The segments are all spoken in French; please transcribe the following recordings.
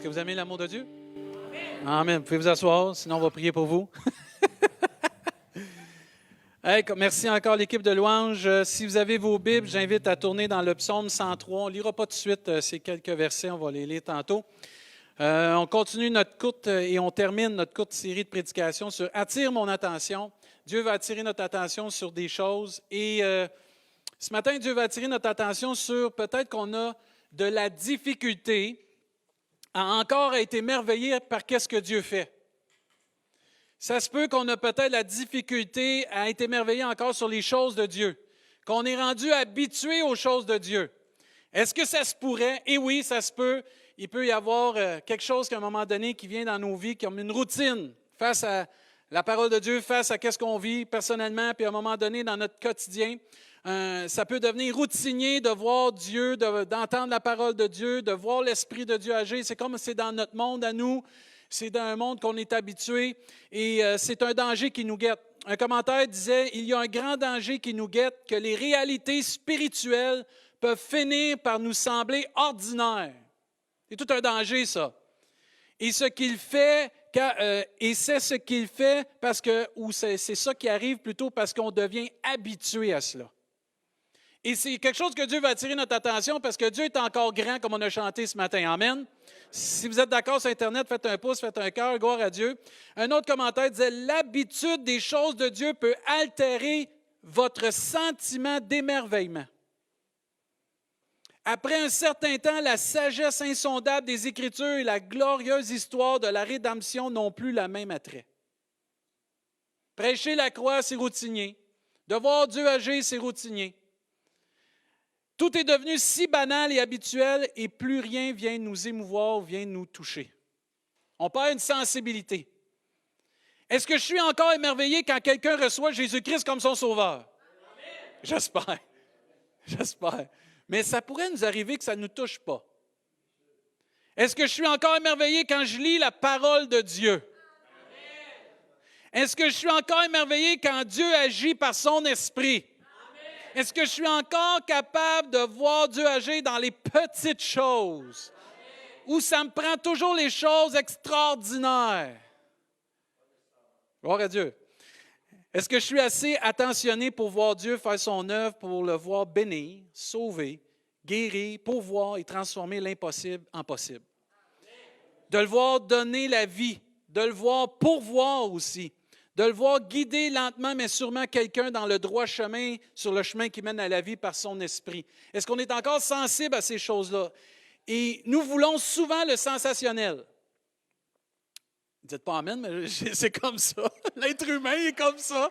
que vous aimez l'amour de Dieu? Amen. Vous pouvez vous asseoir, sinon on va prier pour vous. Hey, merci encore l'équipe de louange. Si vous avez vos Bibles, j'invite à tourner dans le psaume 103. On ne lira pas tout de suite ces quelques versets, on va les lire tantôt. On continue notre courte et on termine notre courte série de prédications sur « Attire mon attention ». Dieu va attirer notre attention sur des choses. Et ce matin, Dieu va attirer notre attention sur peut-être qu'on a de la difficulté à encore être émerveillé par qu'est-ce que Dieu fait. Ça se peut qu'on a peut-être la difficulté à être émerveillé encore sur les choses de Dieu, qu'on est rendu habitué aux choses de Dieu. Est-ce que ça se pourrait? Et oui, ça se peut. Il peut y avoir quelque chose qu'à un moment donné qui vient dans nos vies comme une routine face à la parole de Dieu, face à ce qu'on vit personnellement, puis à un moment donné dans notre quotidien. Ça peut devenir routinier de voir Dieu, d'entendre la parole de Dieu, de voir l'Esprit de Dieu agir. C'est comme c'est dans notre monde à nous. C'est dans un monde qu'on est habitué et c'est un danger qui nous guette. Un commentaire disait « Il y a un grand danger qui nous guette, que les réalités spirituelles peuvent finir par nous sembler ordinaires. » C'est tout un danger, ça. Et ce qu'il fait, et c'est ce qu'il fait parce que, ou c'est ça qui arrive plutôt parce qu'on devient habitué à cela. Et c'est quelque chose que Dieu va attirer notre attention parce que Dieu est encore grand, comme on a chanté ce matin. Amen. Si vous êtes d'accord sur Internet, faites un pouce, faites un cœur, gloire à Dieu. Un autre commentaire disait « L'habitude des choses de Dieu peut altérer votre sentiment d'émerveillement. Après un certain temps, la sagesse insondable des Écritures et la glorieuse histoire de la rédemption n'ont plus la même attrait. Prêcher la croix, c'est routinier. De voir Dieu agir, c'est routinier. Tout est devenu si banal et habituel et plus rien vient nous émouvoir, vient nous toucher. On perd une sensibilité. Est-ce que je suis encore émerveillé quand quelqu'un reçoit Jésus-Christ comme son sauveur? J'espère. J'espère. Mais ça pourrait nous arriver que ça ne nous touche pas. Est-ce que je suis encore émerveillé quand je lis la parole de Dieu? Est-ce que je suis encore émerveillé quand Dieu agit par son esprit? Est-ce que je suis encore capable de voir Dieu agir dans les petites choses? Ou ça me prend toujours les choses extraordinaires? Gloire à Dieu. Est-ce que je suis assez attentionné pour voir Dieu faire son œuvre, pour le voir bénir, sauver, guérir, pourvoir et transformer l'impossible en possible? De le voir donner la vie, de le voir pourvoir aussi. De le voir guider lentement, mais sûrement quelqu'un dans le droit chemin, sur le chemin qui mène à la vie par son esprit. Est-ce qu'on est encore sensible à ces choses-là? Et nous voulons souvent le sensationnel. Dites pas amen, mais c'est comme ça. L'être humain est comme ça.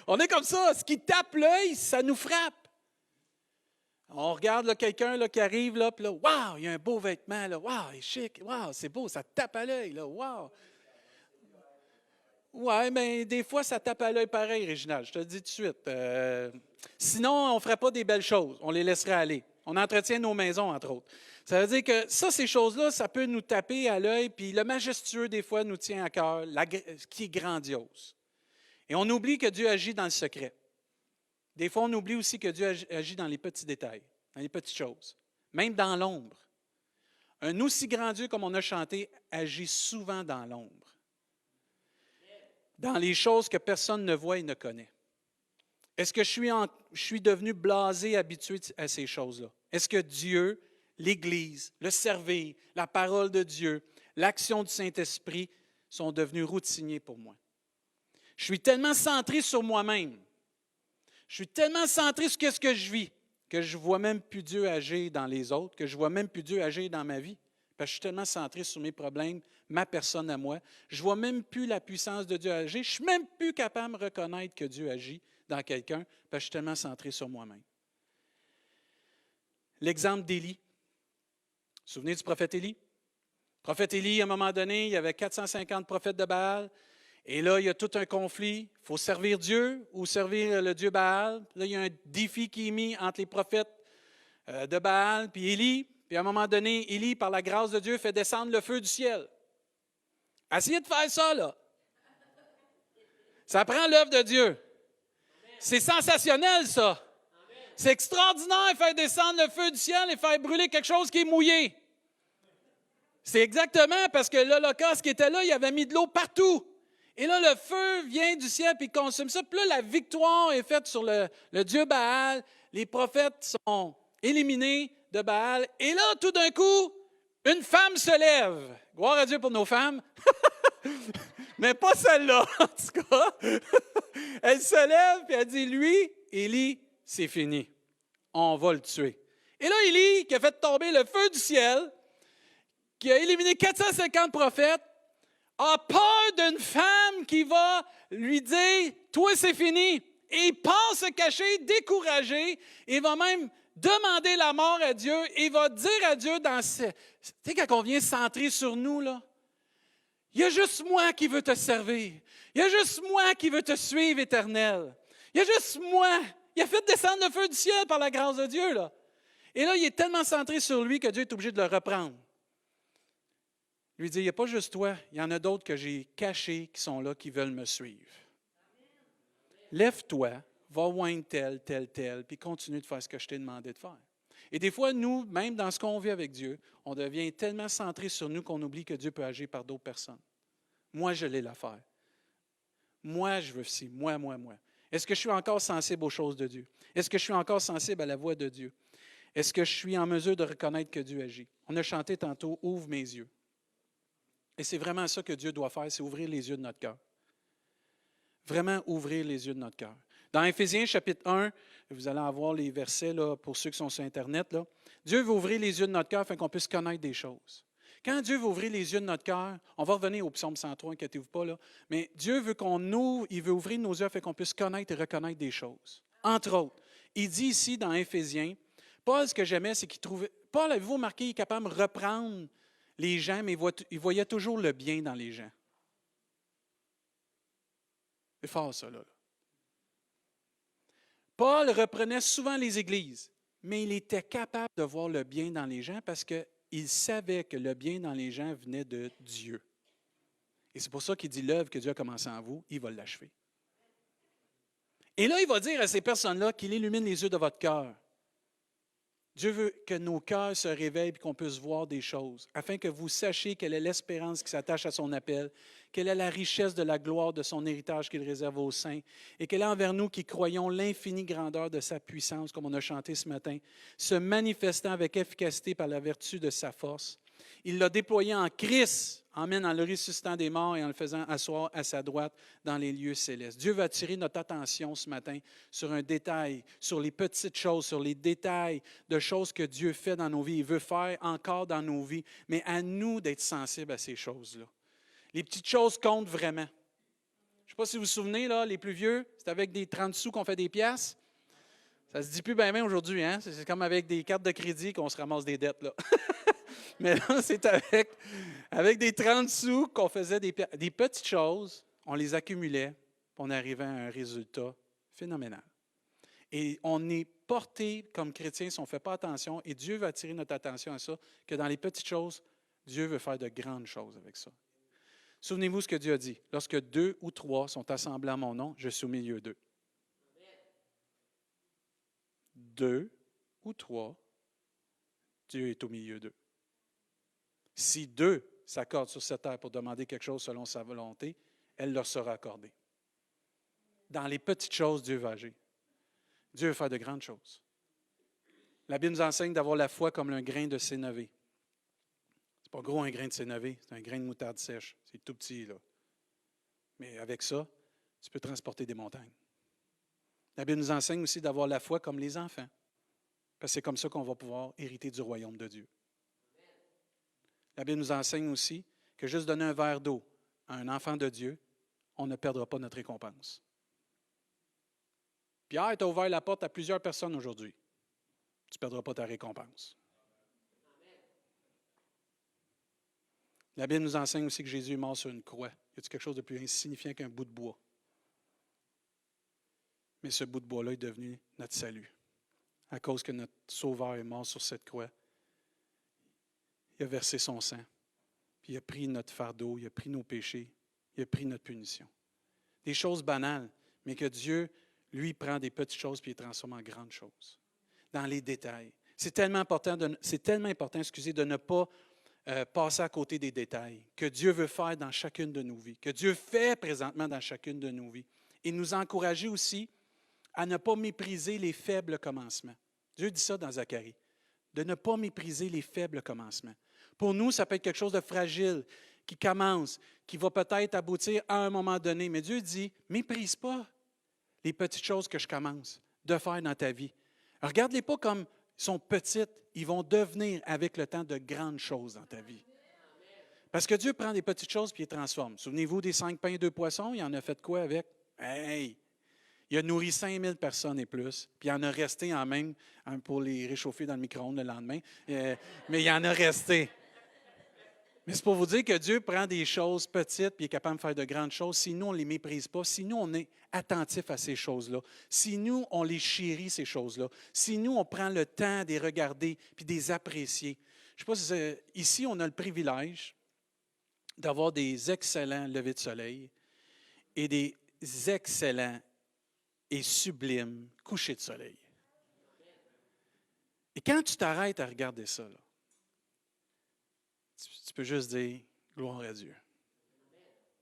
On est comme ça. Ce qui tape l'œil, ça nous frappe. On regarde là, quelqu'un là, qui arrive, là, puis là, waouh, il y a un beau vêtement, là, waouh, il est chic, waouh, c'est beau, ça tape à l'œil, là, waouh. Oui, mais des fois, ça tape à l'œil pareil, Réginald, je te le dis tout de suite. Sinon, on ne ferait pas des belles choses, on les laisserait aller. On entretient nos maisons, entre autres. Ça veut dire que ça, ces choses-là, ça peut nous taper à l'œil, puis le majestueux, des fois, nous tient à cœur, ce qui est grandiose. Et on oublie que Dieu agit dans le secret. Des fois, on oublie aussi que Dieu agit dans les petits détails, dans les petites choses, même dans l'ombre. Un aussi grand Dieu, comme on a chanté, agit souvent dans l'ombre. Dans les choses que personne ne voit et ne connaît. Est-ce que je suis devenu blasé, habitué à ces choses-là? Est-ce que Dieu, l'Église, le servir, la parole de Dieu, l'action du Saint-Esprit sont devenus routiniers pour moi? Je suis tellement centré sur moi-même. Je suis tellement centré sur ce que je vis que je ne vois même plus Dieu agir dans les autres, que je ne vois même plus Dieu agir dans ma vie. Parce que je suis tellement centré sur mes problèmes, ma personne à moi. Je ne vois même plus la puissance de Dieu agir. Je ne suis même plus capable de me reconnaître que Dieu agit dans quelqu'un parce que je suis tellement centré sur moi-même. L'exemple d'Élie. Vous vous souvenez du prophète Élie? Le prophète Élie, à un moment donné, il y avait 450 prophètes de Baal. Et là, il y a tout un conflit. Il faut servir Dieu ou servir le Dieu Baal. Là, il y a un défi qui est mis entre les prophètes de Baal puis Élie. Puis à un moment donné, Élie, par la grâce de Dieu, fait descendre le feu du ciel. Essayez de faire ça, là. Ça prend l'œuvre de Dieu. C'est sensationnel, ça. C'est extraordinaire, faire descendre le feu du ciel et faire brûler quelque chose qui est mouillé. C'est exactement parce que l'Holocauste qui était là, il avait mis de l'eau partout. Et là, le feu vient du ciel et consomme ça. Puis là, la victoire est faite sur le dieu Baal. Les prophètes sont éliminés de Baal. Et là, tout d'un coup, une femme se lève. Gloire à Dieu pour nos femmes. Mais pas celle-là, en tout cas. Elle se lève et elle dit, lui, Élie, c'est fini. On va le tuer. Et là, Élie, qui a fait tomber le feu du ciel, qui a éliminé 450 prophètes, a peur d'une femme qui va lui dire « Toi, c'est fini ». Et il part se cacher, découragé, et va même demander la mort à Dieu, et va dire à Dieu dans ce... Tu sais, quand on vient centrer sur nous, là, il y a juste moi qui veux te servir. Il y a juste moi qui veux te suivre, Éternel. Il y a juste moi. Il a fait descendre le feu du ciel par la grâce de Dieu, là. Et là, il est tellement centré sur lui que Dieu est obligé de le reprendre. Il lui dit, il n'y a pas juste toi, il y en a d'autres que j'ai cachés qui sont là, qui veulent me suivre. Lève-toi, va oindre tel, puis continue de faire ce que je t'ai demandé de faire. Et des fois, nous, même dans ce qu'on vit avec Dieu, on devient tellement centré sur nous qu'on oublie que Dieu peut agir par d'autres personnes. Moi, je l'ai l'affaire. Moi, je veux ci, moi. Est-ce que je suis encore sensible aux choses de Dieu? Est-ce que je suis encore sensible à la voix de Dieu? Est-ce que je suis en mesure de reconnaître que Dieu agit? On a chanté tantôt « Ouvre mes yeux ». Et c'est vraiment ça que Dieu doit faire, c'est ouvrir les yeux de notre cœur. Vraiment ouvrir les yeux de notre cœur. Dans Éphésiens chapitre 1, vous allez avoir les versets là, pour ceux qui sont sur Internet. Là. Dieu veut ouvrir les yeux de notre cœur afin qu'on puisse connaître des choses. Quand Dieu veut ouvrir les yeux de notre cœur, on va revenir au psaume 103, inquiétez-vous pas, là, mais Dieu veut qu'on ouvre, il veut ouvrir nos yeux afin qu'on puisse connaître et reconnaître des choses. Entre autres, il dit ici dans Éphésiens, Paul, ce que j'aimais, c'est qu'il trouvait... Paul, avez-vous remarqué, il est capable de reprendre les gens, mais il voyait toujours le bien dans les gens. C'est fort, ça, là. Paul reprenait souvent les églises, mais il était capable de voir le bien dans les gens parce qu'il savait que le bien dans les gens venait de Dieu. Et c'est pour ça qu'il dit l'œuvre que Dieu a commencée en vous, il va l'achever. Et là, il va dire à ces personnes-là qu'il illumine les yeux de votre cœur. Dieu veut que nos cœurs se réveillent et qu'on puisse voir des choses, afin que vous sachiez quelle est l'espérance qui s'attache à son appel, quelle est la richesse de la gloire de son héritage qu'il réserve aux saints, et quelle est envers nous qui croyons l'infinie grandeur de sa puissance, comme on a chanté ce matin, se manifestant avec efficacité par la vertu de sa force. Il l'a déployé en Christ, amen, en le ressuscitant des morts et en le faisant asseoir à sa droite dans les lieux célestes. Dieu va attirer notre attention ce matin sur un détail, sur les petites choses, sur les détails de choses que Dieu fait dans nos vies. Il veut faire encore dans nos vies, mais à nous d'être sensibles à ces choses-là. Les petites choses comptent vraiment. Je ne sais pas si vous vous souvenez, là, les plus vieux, c'est avec des 30 sous qu'on fait des piastres. Ça se dit plus bien aujourd'hui, hein? C'est comme avec des cartes de crédit qu'on se ramasse des dettes, là. Mais là, c'est avec des 30 sous qu'on faisait des petites choses, on les accumulait, puis on arrivait à un résultat phénoménal. Et on est porté comme chrétiens si on ne fait pas attention, et Dieu va attirer notre attention à ça, que dans les petites choses, Dieu veut faire de grandes choses avec ça. Souvenez-vous ce que Dieu a dit. Lorsque 2 ou 3 sont assemblés à mon nom, je suis au milieu d'eux. 2 ou 3, Dieu est au milieu d'eux. Si 2 s'accordent sur cette terre pour demander quelque chose selon sa volonté, elle leur sera accordée. Dans les petites choses, Dieu va agir. Dieu veut faire de grandes choses. La Bible nous enseigne d'avoir la foi comme un grain de sénévé. C'est pas gros un grain de sénévé, c'est un grain de moutarde sèche. C'est tout petit, là. Mais avec ça, tu peux transporter des montagnes. La Bible nous enseigne aussi d'avoir la foi comme les enfants. Parce que c'est comme ça qu'on va pouvoir hériter du royaume de Dieu. La Bible nous enseigne aussi que juste donner un verre d'eau à un enfant de Dieu, on ne perdra pas notre récompense. Pierre t'a ouvert la porte à plusieurs personnes aujourd'hui. Tu ne perdras pas ta récompense. La Bible nous enseigne aussi que Jésus est mort sur une croix. Y a-t-il quelque chose de plus insignifiant qu'un bout de bois? Mais ce bout de bois-là est devenu notre salut. À cause que notre Sauveur est mort sur cette croix, il a versé son sang, puis il a pris notre fardeau, il a pris nos péchés, il a pris notre punition. Des choses banales, mais que Dieu, lui, prend des petites choses puis les transforme en grandes choses. Dans les détails. C'est tellement important, de ne pas passer à côté des détails que Dieu veut faire dans chacune de nos vies, que Dieu fait présentement dans chacune de nos vies. Et nous encourager aussi à ne pas mépriser les faibles commencements. Dieu dit ça dans Zacharie, de ne pas mépriser les faibles commencements. Pour nous, ça peut être quelque chose de fragile, qui commence, qui va peut-être aboutir à un moment donné. Mais Dieu dit, méprise pas les petites choses que je commence de faire dans ta vie. Regarde-les pas comme ils sont petites, ils vont devenir avec le temps de grandes choses dans ta vie. Parce que Dieu prend des petites choses et les transforme. Souvenez-vous des 5 pains et 2 poissons, il en a fait quoi avec? Hey! Il a nourri 5000 personnes et plus, puis il en a resté en même pour les réchauffer dans le micro-ondes le lendemain. Mais il en a resté. Mais c'est pour vous dire que Dieu prend des choses petites puis il est capable de faire de grandes choses. Si nous, on ne les méprise pas, si nous, on est attentif à ces choses-là, si nous, on les chérit, ces choses-là, si nous, on prend le temps de les regarder puis de les apprécier. Je ne sais pas si ici, on a le privilège d'avoir des excellents levers de soleil et des excellents et sublimes couchers de soleil. Et quand tu t'arrêtes à regarder ça, là, tu peux juste dire « Gloire à Dieu ».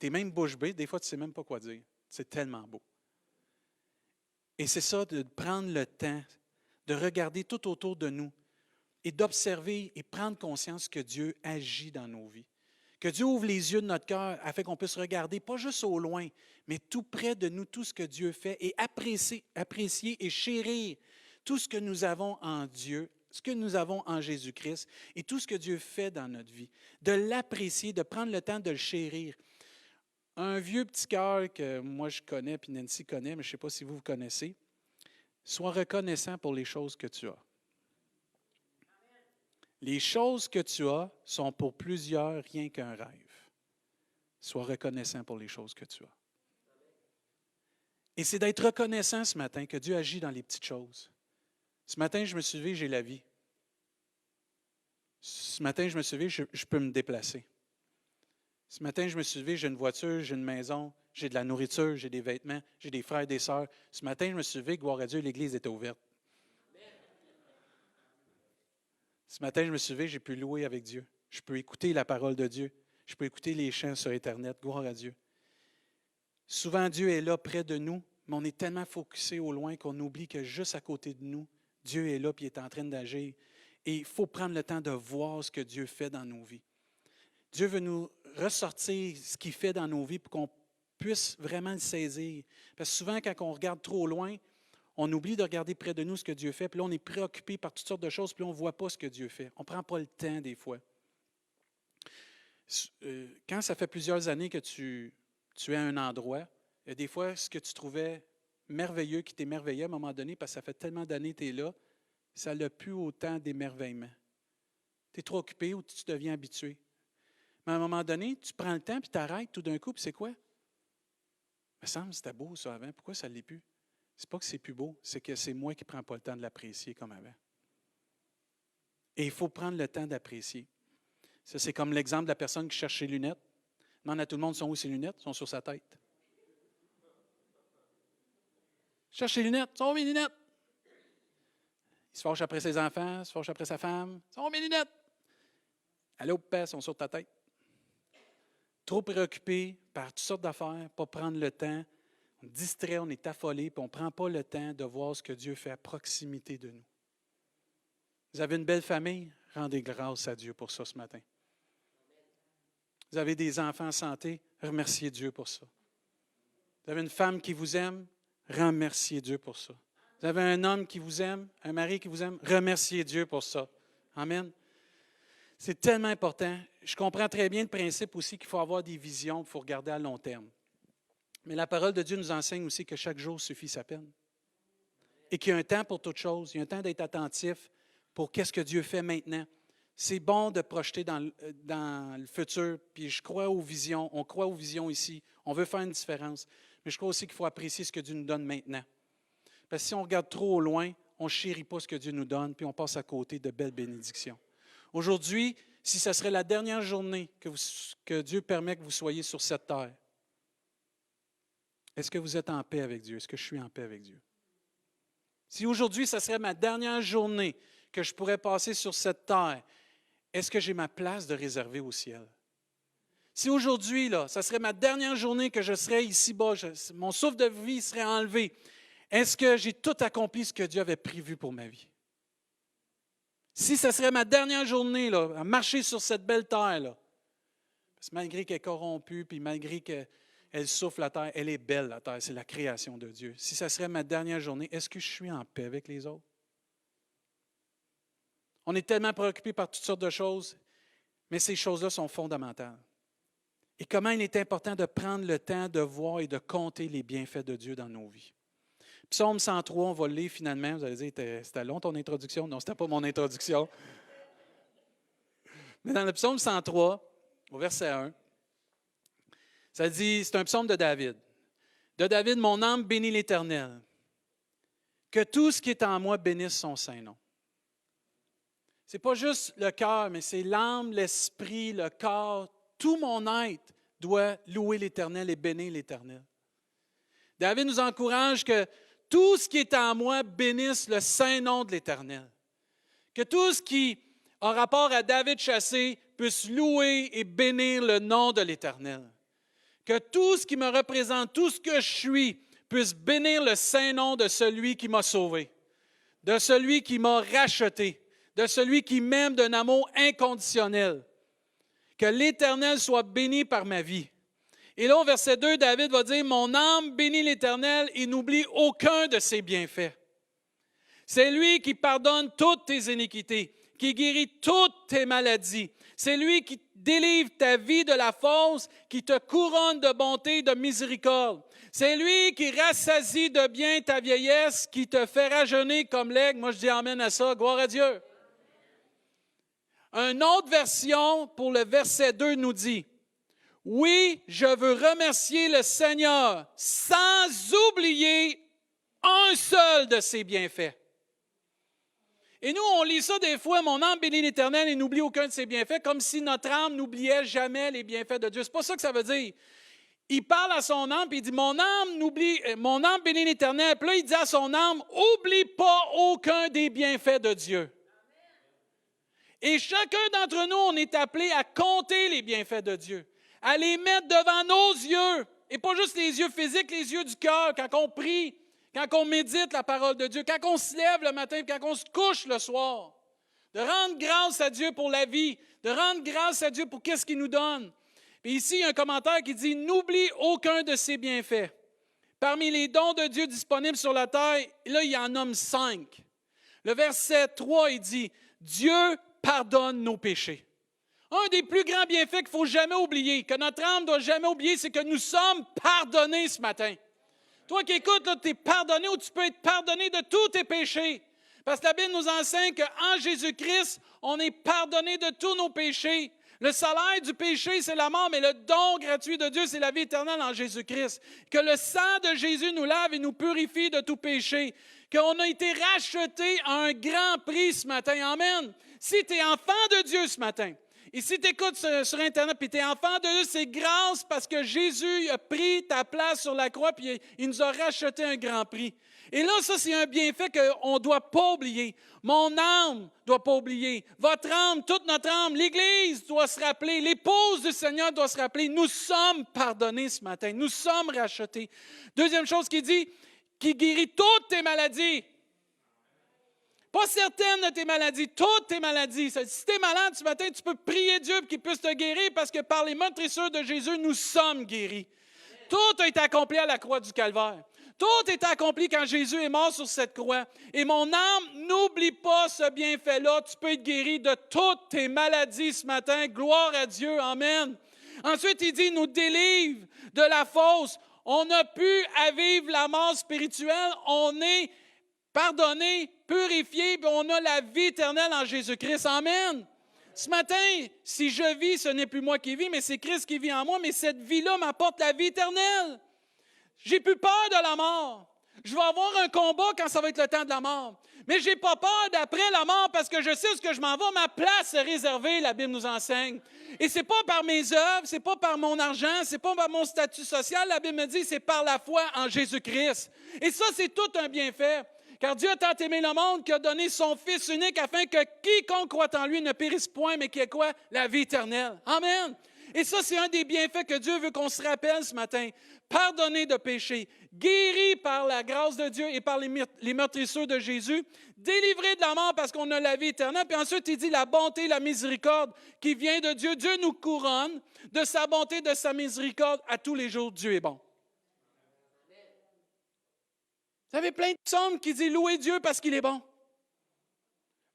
Tu es même bouche bée, des fois tu ne sais même pas quoi dire. C'est tellement beau. Et c'est ça, de prendre le temps, de regarder tout autour de nous et d'observer et prendre conscience que Dieu agit dans nos vies. Que Dieu ouvre les yeux de notre cœur afin qu'on puisse regarder, pas juste au loin, mais tout près de nous, tout ce que Dieu fait et apprécier et chérir tout ce que nous avons en Dieu, ce que nous avons en Jésus-Christ et tout ce que Dieu fait dans notre vie. De l'apprécier, de prendre le temps de le chérir. Un vieux petit cœur que moi je connais, puis Nancy connaît, mais je ne sais pas si vous connaissez. Sois reconnaissant pour les choses que tu as. Les choses que tu as sont pour plusieurs rien qu'un rêve. Sois reconnaissant pour les choses que tu as. Et c'est d'être reconnaissant ce matin que Dieu agit dans les petites choses. Ce matin, je me suis levé, j'ai la vie. Ce matin, je me suis levé, je peux me déplacer. Ce matin, je me suis levé, j'ai une voiture, j'ai une maison, j'ai de la nourriture, j'ai des vêtements, j'ai des frères et des sœurs. Ce matin, je me suis levé, gloire à Dieu, l'église était ouverte. Ce matin, je me suis levé, j'ai pu louer avec Dieu. Je peux écouter la parole de Dieu. Je peux écouter les chants sur Internet. Gloire à Dieu. Souvent, Dieu est là près de nous, mais on est tellement focusé au loin qu'on oublie que juste à côté de nous, Dieu est là et il est en train d'agir. Et il faut prendre le temps de voir ce que Dieu fait dans nos vies. Dieu veut nous ressortir ce qu'il fait dans nos vies pour qu'on puisse vraiment le saisir. Parce que souvent, quand on regarde trop loin, on oublie de regarder près de nous ce que Dieu fait, puis là, on est préoccupé par toutes sortes de choses, puis là, on ne voit pas ce que Dieu fait. On ne prend pas le temps des fois. Quand ça fait plusieurs années que tu es à un endroit, il y a des fois, ce que tu trouvais merveilleux, qui t'émerveillait à un moment donné, parce que ça fait tellement d'années que tu es là, ça n'a plus autant d'émerveillement. Tu es trop occupé ou tu deviens habitué. Mais à un moment donné, tu prends le temps, puis tu arrêtes tout d'un coup, puis c'est quoi? Il me semble que c'était beau ça avant, pourquoi ça ne l'est plus? C'est pas que c'est plus beau, c'est que c'est moi qui ne prends pas le temps de l'apprécier comme avant. Et il faut prendre le temps d'apprécier. Ça, c'est comme l'exemple de la personne qui cherche ses lunettes. Demande à tout le monde, sont où ses lunettes? Elles sont sur sa tête. Cherche ses lunettes. Sont où mes lunettes? Il se fâche après ses enfants, il se fâche après sa femme. Sont où mes lunettes? Allez au paix, sont sur ta tête. Trop préoccupé par toutes sortes d'affaires, pas prendre le temps. On est distrait, on est affolé, puis on ne prend pas le temps de voir ce que Dieu fait à proximité de nous. Vous avez une belle famille? Rendez grâce à Dieu pour ça ce matin. Vous avez des enfants en santé? Remerciez Dieu pour ça. Vous avez une femme qui vous aime? Remerciez Dieu pour ça. Vous avez un homme qui vous aime, un mari qui vous aime? Remerciez Dieu pour ça. Amen. C'est tellement important. Je comprends très bien le principe aussi qu'il faut avoir des visions, il faut regarder à long terme. Mais la parole de Dieu nous enseigne aussi que chaque jour suffit sa peine. Et qu'il y a un temps pour toute chose. Il y a un temps d'être attentif pour qu'est-ce que Dieu fait maintenant. C'est bon de projeter dans le futur, puis je crois aux visions, on croit aux visions ici, on veut faire une différence, mais je crois aussi qu'il faut apprécier ce que Dieu nous donne maintenant. Parce que si on regarde trop au loin, on ne chérit pas ce que Dieu nous donne, puis on passe à côté de belles bénédictions. Aujourd'hui, si ce serait la dernière journée que Dieu permet que vous soyez sur cette terre, est-ce que vous êtes en paix avec Dieu? Est-ce que je suis en paix avec Dieu? Si aujourd'hui, ce serait ma dernière journée que je pourrais passer sur cette terre, est-ce que j'ai ma place de réservée au ciel? Si aujourd'hui, là, ça serait ma dernière journée que je serais ici-bas, mon souffle de vie serait enlevé, est-ce que j'ai tout accompli ce que Dieu avait prévu pour ma vie? Si ça serait ma dernière journée, là, à marcher sur cette belle terre-là, parce que malgré qu'elle est corrompue, puis malgré qu'elle souffle la terre, elle est belle, la terre, c'est la création de Dieu. Si ça serait ma dernière journée, est-ce que je suis en paix avec les autres? On est tellement préoccupé par toutes sortes de choses, mais ces choses-là sont fondamentales. Et comment il est important de prendre le temps de voir et de compter les bienfaits de Dieu dans nos vies. Psaume 103, on va le lire finalement. Vous allez dire, c'était long ton introduction? Non, ce n'était pas mon introduction. Mais dans le psaume 103, au verset 1, ça dit, c'est un psaume de David. De David, mon âme bénit l'Éternel. Que tout ce qui est en moi bénisse son saint nom. Ce n'est pas juste le cœur, mais c'est l'âme, l'esprit, le corps. Tout mon être doit louer l'Éternel et bénir l'Éternel. David nous encourage que tout ce qui est en moi bénisse le saint nom de l'Éternel. Que tout ce qui a rapport à David chassé puisse louer et bénir le nom de l'Éternel. Que tout ce qui me représente, tout ce que je suis, puisse bénir le saint nom de celui qui m'a sauvé, de celui qui m'a racheté, de celui qui m'aime d'un amour inconditionnel. Que l'Éternel soit béni par ma vie. Et là, au verset 2, David va dire, « Mon âme bénit l'Éternel et n'oublie aucun de ses bienfaits. » C'est lui qui pardonne toutes tes iniquités, qui guérit toutes tes maladies. C'est lui qui délivre ta vie de la fosse, qui te couronne de bonté et de miséricorde. C'est lui qui rassasie de bien ta vieillesse, qui te fait rajeunir comme l'aigle. Moi, je dis amen à ça. Gloire à Dieu. Une autre version pour le verset 2 nous dit, « Oui, je veux remercier le Seigneur sans oublier un seul de ses bienfaits. » Et nous, on lit ça des fois, « Mon âme bénit l'Éternel et n'oublie aucun de ses bienfaits », comme si notre âme n'oubliait jamais les bienfaits de Dieu. Ce n'est pas ça que ça veut dire. Il parle à son âme et il dit, « Mon âme bénit l'Éternel. » Puis là, il dit à son âme, « Oublie pas aucun des bienfaits de Dieu. » Et chacun d'entre nous, on est appelé à compter les bienfaits de Dieu, à les mettre devant nos yeux, et pas juste les yeux physiques, les yeux du cœur, quand on prie, quand on médite la parole de Dieu, quand on se lève le matin, quand on se couche le soir, de rendre grâce à Dieu pour la vie, de rendre grâce à Dieu pour qu'est-ce qu'il nous donne. Puis ici, il y a un commentaire qui dit « N'oublie aucun de ses bienfaits. » Parmi les dons de Dieu disponibles sur la terre, là, il en nomme 5. Le verset 3, il dit « Dieu pardonne nos péchés. » Un des plus grands bienfaits qu'il ne faut jamais oublier, que notre âme ne doit jamais oublier, c'est que nous sommes pardonnés ce matin. Toi qui écoutes, tu es pardonné ou tu peux être pardonné de tous tes péchés. Parce que la Bible nous enseigne qu'en Jésus-Christ, on est pardonné de tous nos péchés. Le salaire du péché, c'est la mort, mais le don gratuit de Dieu, c'est la vie éternelle en Jésus-Christ. Que le sang de Jésus nous lave et nous purifie de tout péché. Qu'on a été racheté à un grand prix ce matin. Amen. Si tu es enfant de Dieu ce matin, et si tu écoutes sur Internet et tu es enfant de Dieu, c'est grâce parce que Jésus a pris ta place sur la croix et il nous a racheté un grand prix. Et là, ça, c'est un bienfait qu'on ne doit pas oublier. Mon âme ne doit pas oublier. Votre âme, toute notre âme, l'Église doit se rappeler, l'épouse du Seigneur doit se rappeler. Nous sommes pardonnés ce matin. Nous sommes rachetés. Deuxième chose qu'il dit, qui guérit toutes tes maladies. Pas certaines de tes maladies, toutes tes maladies. Si tu es malade ce matin, tu peux prier Dieu pour qu'il puisse te guérir parce que par les meurtrissures de Jésus, nous sommes guéris. Tout a été accompli à la croix du Calvaire. Tout est accompli quand Jésus est mort sur cette croix. Et mon âme, n'oublie pas ce bienfait-là. Tu peux être guéri de toutes tes maladies ce matin. Gloire à Dieu. Amen. Ensuite, il dit, nous délivre de la fosse. On a pu vivre la mort spirituelle. On est pardonné, purifié, puis on a la vie éternelle en Jésus-Christ. Amen. Ce matin, si je vis, ce n'est plus moi qui vis, mais c'est Christ qui vit en moi, mais cette vie-là m'apporte la vie éternelle. J'ai plus peur de la mort. Je vais avoir un combat quand ça va être le temps de la mort. Mais je n'ai pas peur d'après la mort parce que je sais où ce que je m'en vais. Ma place est réservée, la Bible nous enseigne. Et ce n'est pas par mes œuvres, ce n'est pas par mon argent, ce n'est pas par mon statut social. La Bible me dit c'est par la foi en Jésus-Christ. Et ça, c'est tout un bienfait. Car Dieu a tant aimé le monde qu'il a donné son Fils unique afin que quiconque croit en lui ne périsse point, mais qu'il ait quoi? La vie éternelle. Amen. Et ça, c'est un des bienfaits que Dieu veut qu'on se rappelle ce matin. Pardonné de péché, guéri par la grâce de Dieu et par les meurtrissures de Jésus, délivré de la mort parce qu'on a la vie éternelle. Puis ensuite, il dit la bonté, la miséricorde qui vient de Dieu. Dieu nous couronne de sa bonté, de sa miséricorde. À tous les jours, Dieu est bon. Vous avez plein de psaumes qui disent louez Dieu parce qu'il est bon.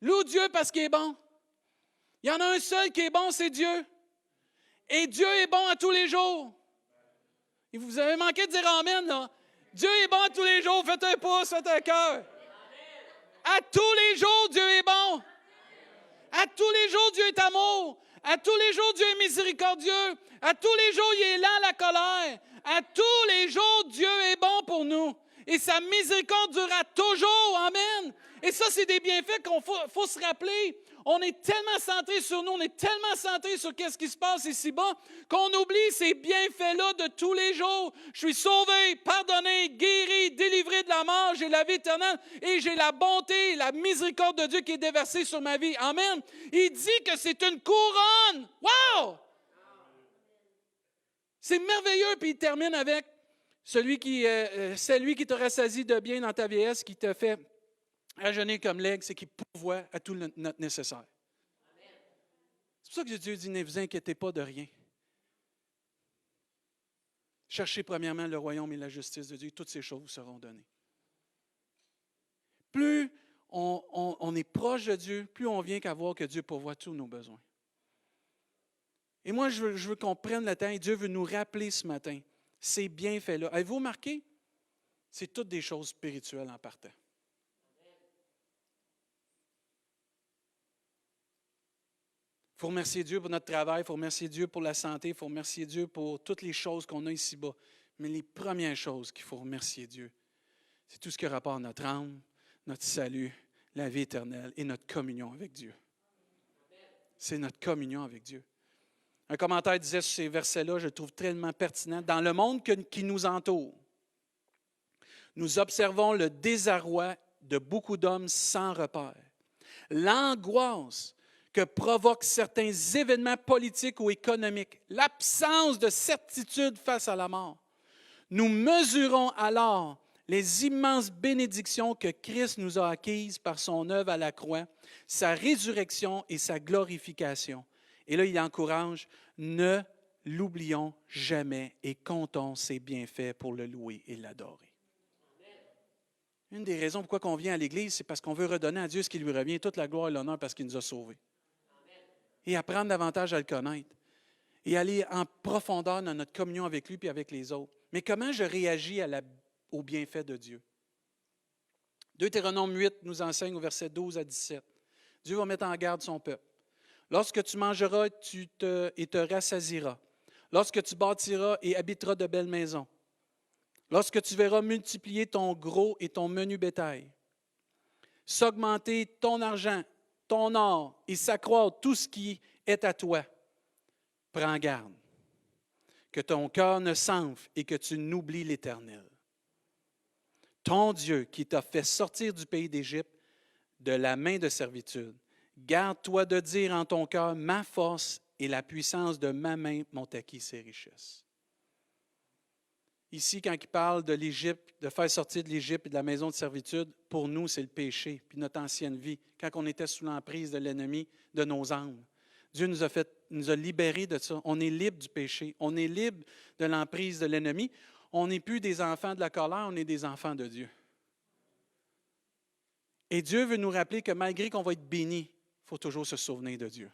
Loue Dieu parce qu'il est bon. Il y en a un seul qui est bon, c'est Dieu. Et Dieu est bon à tous les jours. Et vous avez manqué de dire amen, là. Dieu est bon à tous les jours. Faites un pouce, faites un cœur. À tous les jours, Dieu est bon. À tous les jours, Dieu est amour. À tous les jours, Dieu est miséricordieux. À tous les jours, il est lent à la colère. À tous les jours, Dieu est bon pour nous. Et sa miséricorde durera toujours. Amen. Et ça, c'est des bienfaits qu'il faut se rappeler. On est tellement centré sur nous, on est tellement centré sur ce qui se passe ici-bas, qu'on oublie ces bienfaits-là de tous les jours. Je suis sauvé, pardonné, guéri, délivré de la mort, j'ai la vie éternelle et j'ai la bonté, la miséricorde de Dieu qui est déversée sur ma vie. Amen. Il dit que c'est une couronne. Wow! C'est merveilleux. Puis il termine avec c'est lui qui te rassasie de bien dans ta vieillesse, qui te fait rajeunir comme l'aigle, c'est qu'il pourvoit à tout notre nécessaire. C'est pour ça que Dieu dit, ne vous inquiétez pas de rien. Cherchez premièrement le royaume et la justice de Dieu, toutes ces choses vous seront données. Plus on est proche de Dieu, plus on vient qu'à voir que Dieu pourvoit tous nos besoins. Et moi, je veux qu'on prenne le temps, et Dieu veut nous rappeler ce matin, ces bienfaits-là. Avez-vous remarqué? C'est toutes des choses spirituelles en partant. Il faut remercier Dieu pour notre travail, il faut remercier Dieu pour la santé, il faut remercier Dieu pour toutes les choses qu'on a ici-bas. Mais les premières choses qu'il faut remercier Dieu, c'est tout ce qui a rapport à notre âme, notre salut, la vie éternelle et notre communion avec Dieu. C'est notre communion avec Dieu. Un commentaire disait sur ces versets-là, je le trouve tellement pertinent. Dans le monde qui nous entoure, nous observons le désarroi de beaucoup d'hommes sans repère, l'angoisse que provoquent certains événements politiques ou économiques, l'absence de certitude face à la mort. Nous mesurons alors les immenses bénédictions que Christ nous a acquises par son œuvre à la croix, sa résurrection et sa glorification. Et là, il encourage, ne l'oublions jamais et comptons ses bienfaits pour le louer et l'adorer. Une des raisons pourquoi on vient à l'Église, c'est parce qu'on veut redonner à Dieu ce qui lui revient, toute la gloire et l'honneur parce qu'il nous a sauvés. Et apprendre davantage à le connaître. Et aller en profondeur dans notre communion avec lui et avec les autres. Mais comment je réagis au bienfait de Dieu? Deutéronome 8 nous enseigne au verset 12 à 17. Dieu va mettre en garde son peuple. Lorsque tu mangeras et te rassasieras. Lorsque tu bâtiras et habiteras de belles maisons. Lorsque tu verras multiplier ton gros et ton menu bétail. S'augmenter ton argent, ton or et s'accroître tout ce qui est à toi. Prends garde. Que ton cœur ne s'enfle et que tu n'oublies l'Éternel. Ton Dieu qui t'a fait sortir du pays d'Égypte de la main de servitude. Garde-toi de dire en ton cœur, ma force et la puissance de ma main m'ont acquis ces richesses. Ici, quand il parle de l'Égypte, de faire sortir de l'Égypte et de la maison de servitude, pour nous, c'est le péché, puis notre ancienne vie, quand on était sous l'emprise de l'ennemi de nos âmes. Dieu nous a libérés de ça. On est libre du péché. On est libre de l'emprise de l'ennemi. On n'est plus des enfants de la colère, on est des enfants de Dieu. Et Dieu veut nous rappeler que malgré qu'on va être béni, il faut toujours se souvenir de Dieu.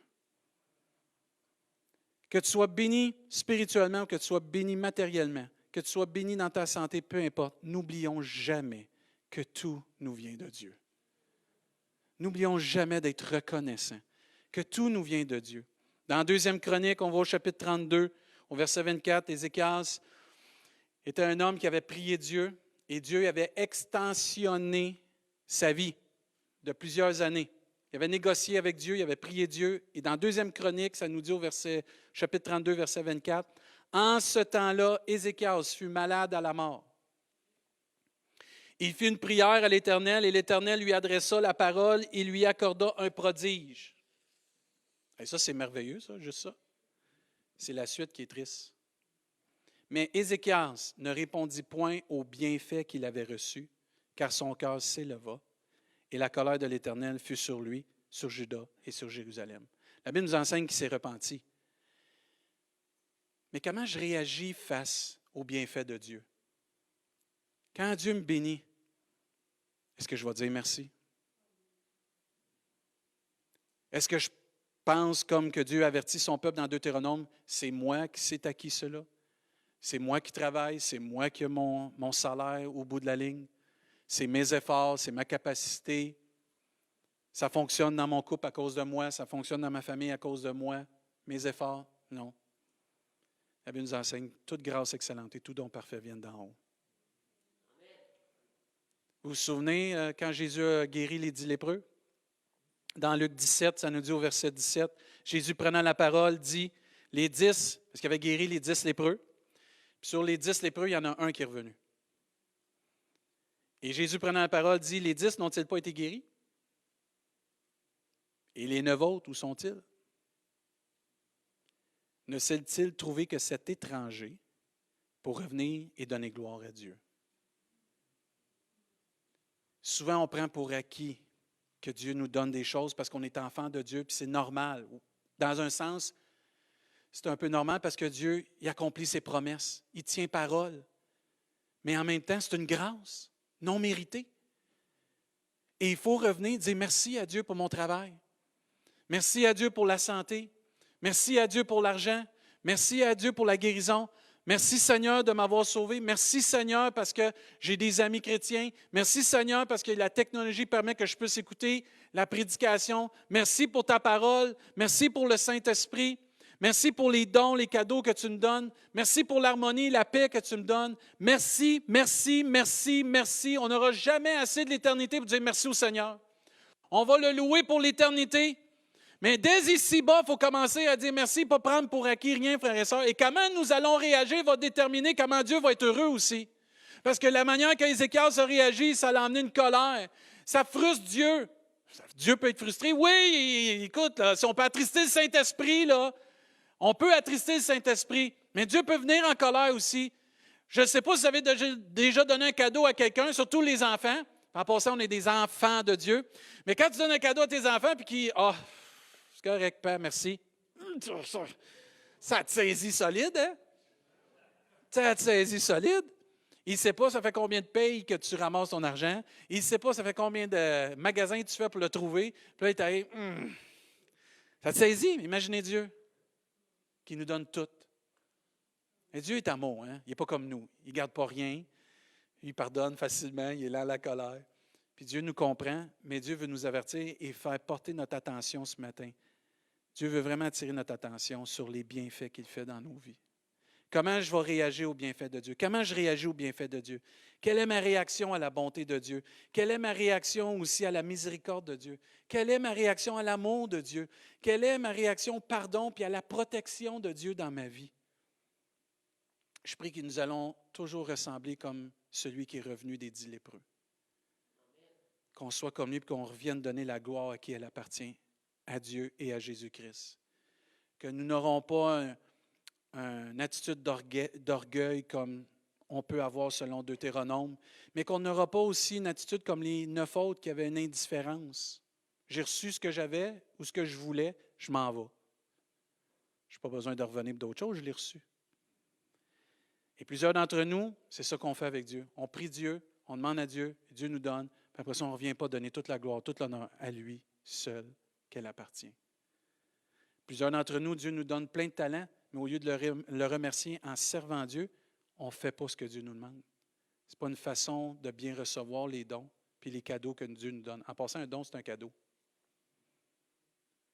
Que tu sois béni spirituellement ou que tu sois béni matériellement, que tu sois béni dans ta santé, peu importe, n'oublions jamais que tout nous vient de Dieu. N'oublions jamais d'être reconnaissants, que tout nous vient de Dieu. Dans 2 Chronique, on va au chapitre 32, au verset 24, Ézéchias était un homme qui avait prié Dieu et Dieu avait extensionné sa vie de plusieurs années. Il avait négocié avec Dieu, il avait prié Dieu. Et dans 2 Chronique, ça nous dit au chapitre 32, verset 24, « En ce temps-là, Ézéchias fut malade à la mort. Il fit une prière à l'Éternel et l'Éternel lui adressa la parole et lui accorda un prodige. Et ça, c'est merveilleux, ça, juste ça. C'est la suite qui est triste. Mais Ézéchias ne répondit point aux bienfaits qu'il avait reçus, car son cœur s'éleva, et la colère de l'Éternel fut sur lui, sur Juda et sur Jérusalem. La Bible nous enseigne qu'il s'est repenti. Mais comment je réagis face aux bienfaits de Dieu? Quand Dieu me bénit, est-ce que je vais dire merci? Est-ce que je pense comme que Dieu avertit son peuple dans Deutéronome, c'est moi qui s'est acquis cela? C'est moi qui travaille, c'est moi qui ai mon salaire au bout de la ligne. C'est mes efforts, c'est ma capacité. Ça fonctionne dans mon couple à cause de moi, ça fonctionne dans ma famille à cause de moi. Mes efforts, non. La Bible nous enseigne, toute grâce excellente et tout don parfait viennent d'en haut. Vous vous souvenez quand Jésus a guéri les 10 lépreux? Dans Luc 17, ça nous dit au verset 17, Jésus prenant la parole dit, les 10, parce qu'il avait guéri les 10 lépreux, puis sur les 10 lépreux, il y en a un qui est revenu. Et Jésus prenant la parole dit, les 10 n'ont-ils pas été guéris? Et les 9 autres, où sont-ils? Ne s'est-il trouvé que cet étranger pour revenir et donner gloire à Dieu? Souvent, on prend pour acquis que Dieu nous donne des choses parce qu'on est enfant de Dieu, puis c'est normal. Dans un sens, c'est un peu normal parce que Dieu, il accomplit ses promesses, il tient parole. Mais en même temps, c'est une grâce non méritée. Et il faut revenir et dire merci à Dieu pour mon travail. Merci à Dieu pour la santé. Merci à Dieu pour l'argent. Merci à Dieu pour la guérison. Merci Seigneur de m'avoir sauvé. Merci Seigneur parce que j'ai des amis chrétiens. Merci Seigneur parce que la technologie permet que je puisse écouter la prédication. Merci pour ta parole. Merci pour le Saint-Esprit. Merci pour les dons, les cadeaux que tu me donnes. Merci pour l'harmonie, la paix que tu me donnes. Merci, merci, merci, merci. On n'aura jamais assez de l'éternité pour dire merci au Seigneur. On va le louer pour l'éternité. Mais dès ici-bas, il faut commencer à dire merci, pas prendre pour acquis rien, frères et sœurs. Et comment nous allons réagir va déterminer comment Dieu va être heureux aussi. Parce que la manière qu'Ézéchias a réagi, ça l'a amené une colère. Ça frustre Dieu. Dieu peut être frustré. Oui, écoute, là, si on peut attrister le Saint-Esprit, là, on peut attrister le Saint-Esprit. Mais Dieu peut venir en colère aussi. Je ne sais pas si vous avez déjà donné un cadeau à quelqu'un, surtout les enfants. En passant, on est des enfants de Dieu. Mais quand tu donnes un cadeau à tes enfants, puis qui... c'est correct, Père, merci. Ça te saisit solide, hein? Ça te saisit solide. Il ne sait pas ça fait combien de payes que tu ramasses ton argent. Il ne sait pas ça fait combien de magasins tu fais pour le trouver. Puis là, il t'arrive, ça te saisit. Imaginez Dieu qui nous donne tout. Et Dieu est amour, hein? Il n'est pas comme nous. Il ne garde pas rien. Il pardonne facilement. Il est là à la colère. Puis Dieu nous comprend, mais Dieu veut nous avertir et faire porter notre attention ce matin. Dieu veut vraiment attirer notre attention sur les bienfaits qu'il fait dans nos vies. Comment je vais réagir aux bienfaits de Dieu? Comment je réagis aux bienfaits de Dieu? Quelle est ma réaction à la bonté de Dieu? Quelle est ma réaction aussi à la miséricorde de Dieu? Quelle est ma réaction à l'amour de Dieu? Quelle est ma réaction au pardon puis à la protection de Dieu dans ma vie? Je prie que nous allons toujours ressembler comme celui qui est revenu des 10 lépreux. Qu'on soit comme lui et qu'on revienne donner la gloire à qui elle appartient, à Dieu et à Jésus-Christ. Que nous n'aurons pas une attitude d'orgueil comme on peut avoir selon Deutéronome, mais qu'on n'aura pas aussi une attitude comme les 9 autres qui avaient une indifférence. J'ai reçu ce que j'avais ou ce que je voulais, je m'en vais. Je n'ai pas besoin de revenir pour d'autres choses, je l'ai reçu. Et plusieurs d'entre nous, c'est ça qu'on fait avec Dieu. On prie Dieu, on demande à Dieu, et Dieu nous donne, puis après ça, on ne revient pas donner toute la gloire, tout l'honneur à lui seul qu'elle appartient. Plusieurs d'entre nous, Dieu nous donne plein de talents, mais au lieu de le remercier en servant Dieu, on ne fait pas ce que Dieu nous demande. Ce n'est pas une façon de bien recevoir les dons puis les cadeaux que Dieu nous donne. En passant, un don, c'est un cadeau.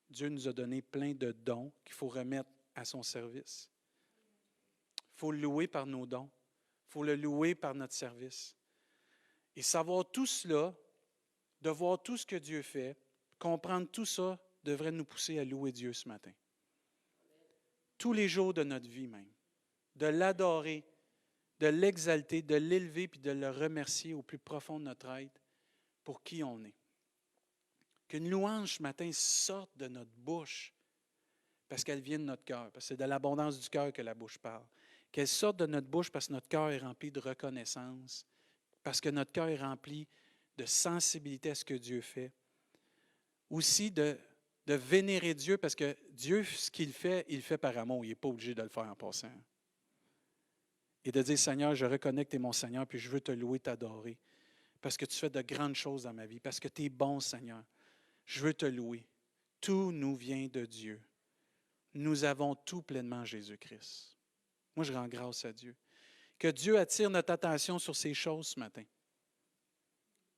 Dieu nous a donné plein de dons qu'il faut remettre à son service. Il faut le louer par nos dons. Il faut le louer par notre service. Et savoir tout cela, de voir tout ce que Dieu fait, comprendre tout ça, devrait nous pousser à louer Dieu ce matin. Tous les jours de notre vie même. De l'adorer, de l'exalter, de l'élever, puis de le remercier au plus profond de notre être pour qui on est. Qu'une louange ce matin sorte de notre bouche parce qu'elle vient de notre cœur, parce que c'est de l'abondance du cœur que la bouche parle. Qu'elle sorte de notre bouche parce que notre cœur est rempli de reconnaissance, parce que notre cœur est rempli de sensibilité à ce que Dieu fait. Aussi de vénérer Dieu parce que Dieu, ce qu'il fait, il le fait par amour. Il n'est pas obligé de le faire en passant. Et de dire, Seigneur, je reconnais que tu es mon Seigneur, puis je veux te louer, t'adorer, parce que tu fais de grandes choses dans ma vie, parce que tu es bon, Seigneur. Je veux te louer. Tout nous vient de Dieu. Nous avons tout pleinement en Jésus-Christ. Moi, je rends grâce à Dieu. Que Dieu attire notre attention sur ces choses ce matin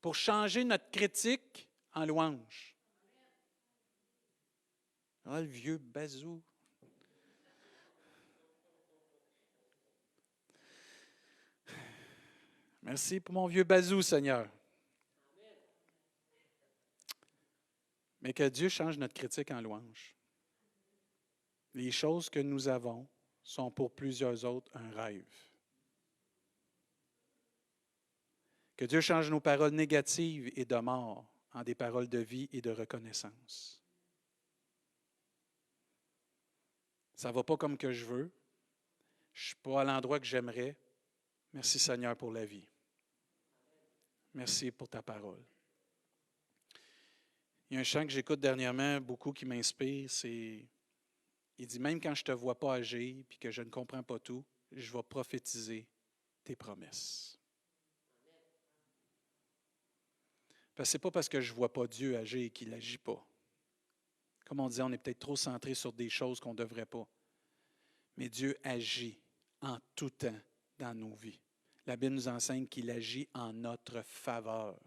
pour changer notre critique en louange. Ah, le vieux bazou. Merci pour mon vieux bazou, Seigneur. Mais que Dieu change notre critique en louange. Les choses que nous avons sont pour plusieurs autres un rêve. Que Dieu change nos paroles négatives et de mort en des paroles de vie et de reconnaissance. Ça ne va pas comme que je veux. Je ne suis pas à l'endroit que j'aimerais. Merci Seigneur pour la vie. Merci pour ta parole. Il y a un chant que j'écoute dernièrement beaucoup qui m'inspire, il dit, même quand je ne te vois pas agir et que je ne comprends pas tout, je vais prophétiser tes promesses. Parce que ce n'est pas parce que je ne vois pas Dieu agir qu'il n'agit pas. Comme on disait, on est peut-être trop centré sur des choses qu'on ne devrait pas. Mais Dieu agit en tout temps dans nos vies. La Bible nous enseigne qu'il agit en notre faveur.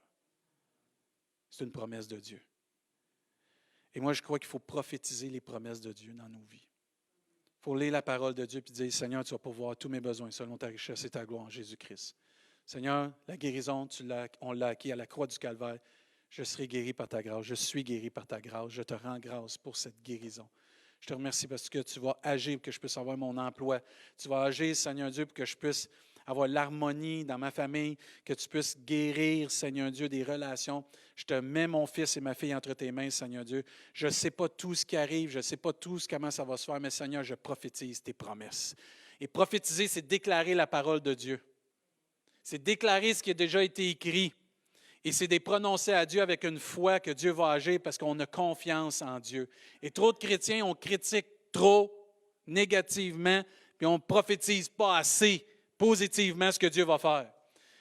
C'est une promesse de Dieu. Et moi, je crois qu'il faut prophétiser les promesses de Dieu dans nos vies. Il faut lire la parole de Dieu et dire, Seigneur, tu vas pourvoir tous mes besoins selon ta richesse et ta gloire en Jésus-Christ. Seigneur, la guérison, on l'a acquis à la croix du Calvaire. Je serai guéri par ta grâce. Je suis guéri par ta grâce. Je te rends grâce pour cette guérison. Je te remercie parce que tu vas agir pour que je puisse avoir mon emploi. Tu vas agir, Seigneur Dieu, pour que je puisse avoir l'harmonie dans ma famille, que tu puisses guérir, Seigneur Dieu, des relations. Je te mets mon fils et ma fille entre tes mains, Seigneur Dieu. Je ne sais pas tout ce qui arrive, je ne sais pas tout comment ça va se faire, mais Seigneur, je prophétise tes promesses. Et prophétiser, c'est déclarer la parole de Dieu. C'est déclarer ce qui a déjà été écrit. Et c'est de prononcer à Dieu avec une foi que Dieu va agir parce qu'on a confiance en Dieu. Et trop de chrétiens, on critique trop négativement, puis on ne prophétise pas assez positivement ce que Dieu va faire.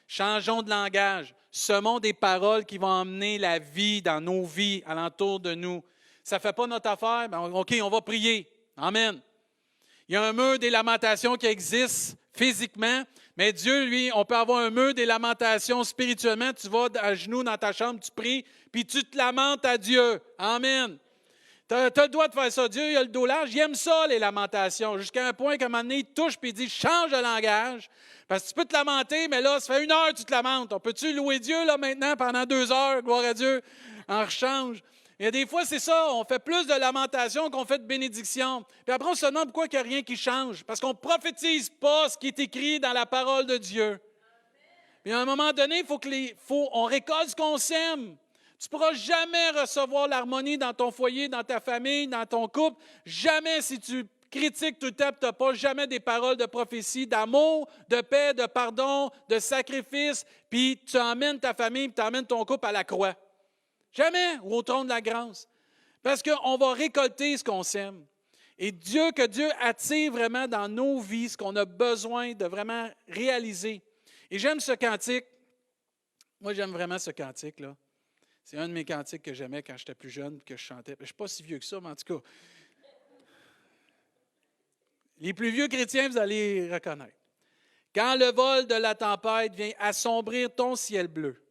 Changeons de langage. Semons des paroles qui vont emmener la vie dans nos vies, alentour de nous. Ça ne fait pas notre affaire? Ben, OK, on va prier. Amen. Il y a un mur des lamentations qui existe physiquement, mais Dieu, lui, on peut avoir un mur des lamentations spirituellement. Tu vas à genoux dans ta chambre, tu pries, puis tu te lamentes à Dieu. Amen. Tu as le droit de faire ça. Dieu, il a le dos large. Il aime ça, les lamentations. Jusqu'à un point qu'à un moment donné, il touche et il dit, change de langage. Parce que tu peux te lamenter, mais là, ça fait 1 heure que tu te lamentes. On peut-tu louer Dieu là maintenant pendant 2 heures? Gloire à Dieu. On rechange. Et des fois, c'est ça. On fait plus de lamentations qu'on fait de bénédictions. Puis après, on se demande pourquoi il n'y a rien qui change. Parce qu'on ne prophétise pas ce qui est écrit dans la parole de Dieu. Puis à un moment donné, on récolte ce qu'on sème. Tu ne pourras jamais recevoir l'harmonie dans ton foyer, dans ta famille, dans ton couple. Jamais si tu critiques tout le temps, tu n'as pas jamais des paroles de prophétie, d'amour, de paix, de pardon, de sacrifice, puis tu emmènes ta famille, puis tu emmènes ton couple à la croix. Jamais, ou au trône de la grâce. Parce qu'on va récolter ce qu'on sème. Et que Dieu attire vraiment dans nos vies ce qu'on a besoin de vraiment réaliser. Et j'aime ce cantique. Moi, j'aime vraiment ce cantique-là. C'est un de mes cantiques que j'aimais quand j'étais plus jeune, que je chantais. Je ne suis pas si vieux que ça, mais en tout cas, les plus vieux chrétiens, vous allez les reconnaître. Quand le vol de la tempête vient assombrir ton ciel bleu,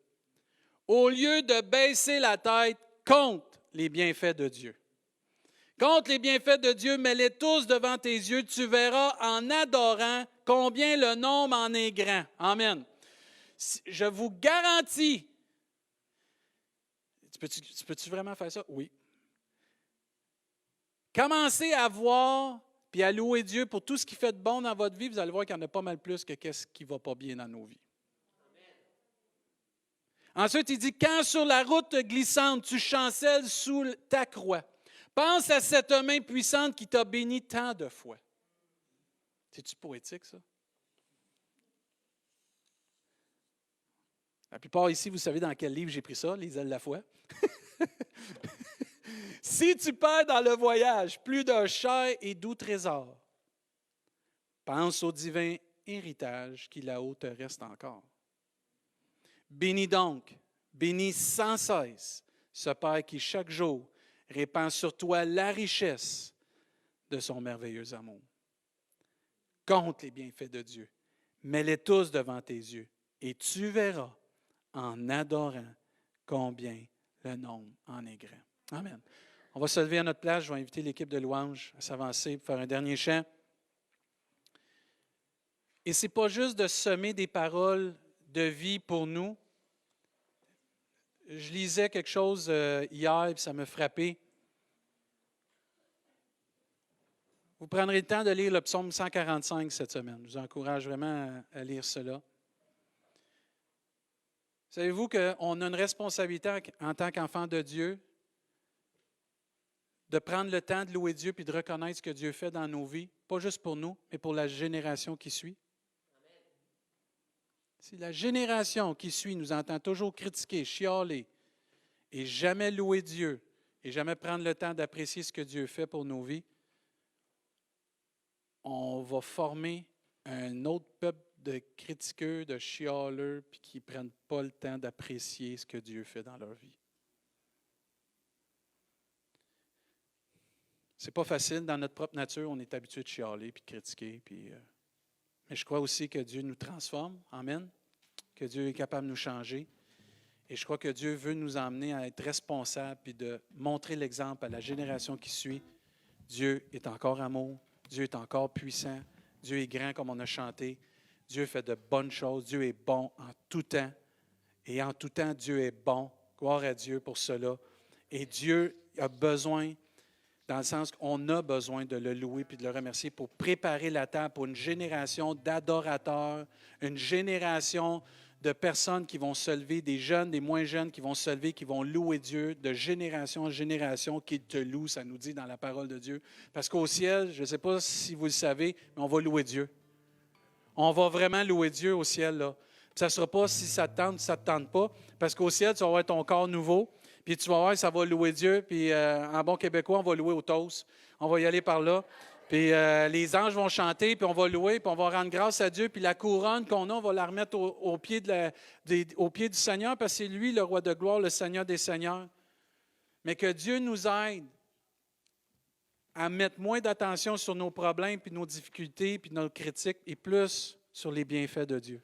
au lieu de baisser la tête, compte les bienfaits de Dieu. Compte les bienfaits de Dieu, mets-les tous devant tes yeux. Tu verras en adorant combien le nombre en est grand. Amen. Je vous garantis. Peux-tu vraiment faire ça? Oui. Commencez à voir puis à louer Dieu pour tout ce qui fait de bon dans votre vie, vous allez voir qu'il y en a pas mal plus que ce qui ne va pas bien dans nos vies. Ensuite, il dit, quand sur la route glissante, tu chancelles sous ta croix, pense à cette main puissante qui t'a béni tant de fois. C'est-tu poétique, ça? La plupart ici, vous savez dans quel livre j'ai pris ça, Les ailes de la foi. Si tu perds dans le voyage plus d'un cher et doux trésor, pense au divin héritage qui là-haut te reste encore. Bénis donc, bénis sans cesse ce Père qui chaque jour répand sur toi la richesse de son merveilleux amour. Compte les bienfaits de Dieu, mets-les tous devant tes yeux, et tu verras en adorant combien le nombre en est grand. Amen. On va se lever à notre place. Je vais inviter l'équipe de louanges à s'avancer pour faire un dernier chant. Et ce n'est pas juste de semer des paroles de vie pour nous. Je lisais quelque chose hier et ça m'a frappé. Vous prendrez le temps de lire le psaume 145 cette semaine. Je vous encourage vraiment à lire cela. Savez-vous qu'on a une responsabilité en tant qu'enfant de Dieu de prendre le temps de louer Dieu puis de reconnaître ce que Dieu fait dans nos vies, pas juste pour nous, mais pour la génération qui suit. Si la génération qui suit nous entend toujours critiquer, chialer et jamais louer Dieu et jamais prendre le temps d'apprécier ce que Dieu fait pour nos vies, on va former un autre peuple de critiqueurs, de chialeurs, puis qui ne prennent pas le temps d'apprécier ce que Dieu fait dans leur vie. C'est pas facile, dans notre propre nature, on est habitué de chialer, puis de critiquer, mais je crois aussi que Dieu nous transforme, amen, que Dieu est capable de nous changer, et je crois que Dieu veut nous emmener à être responsables, puis de montrer l'exemple à la génération qui suit. Dieu est encore amour, Dieu est encore puissant, Dieu est grand comme on a chanté, Dieu fait de bonnes choses, Dieu est bon en tout temps, et en tout temps, Dieu est bon. Gloire à Dieu pour cela. Et Dieu a besoin, dans le sens qu'on a besoin de le louer puis de le remercier pour préparer la table pour une génération d'adorateurs, une génération de personnes qui vont se lever, des jeunes, des moins jeunes qui vont se lever, qui vont louer Dieu de génération en génération, qui te louent, ça nous dit dans la parole de Dieu. Parce qu'au ciel, je ne sais pas si vous le savez, mais on va louer Dieu. On va vraiment louer Dieu au ciel, là. Puis ça ne sera pas si ça te tente, si ça ne te tente pas, parce qu'au ciel, tu vas avoir ton corps nouveau, puis tu vas voir, ça va louer Dieu, puis en bon québécois, on va louer au toast. On va y aller par là. Puis les anges vont chanter, puis on va louer, puis on va rendre grâce à Dieu, puis la couronne qu'on a, on va la remettre au pied du Seigneur, parce que c'est lui le roi de gloire, le Seigneur des seigneurs. Mais que Dieu nous aide à mettre moins d'attention sur nos problèmes, puis nos difficultés, puis nos critiques, et plus sur les bienfaits de Dieu.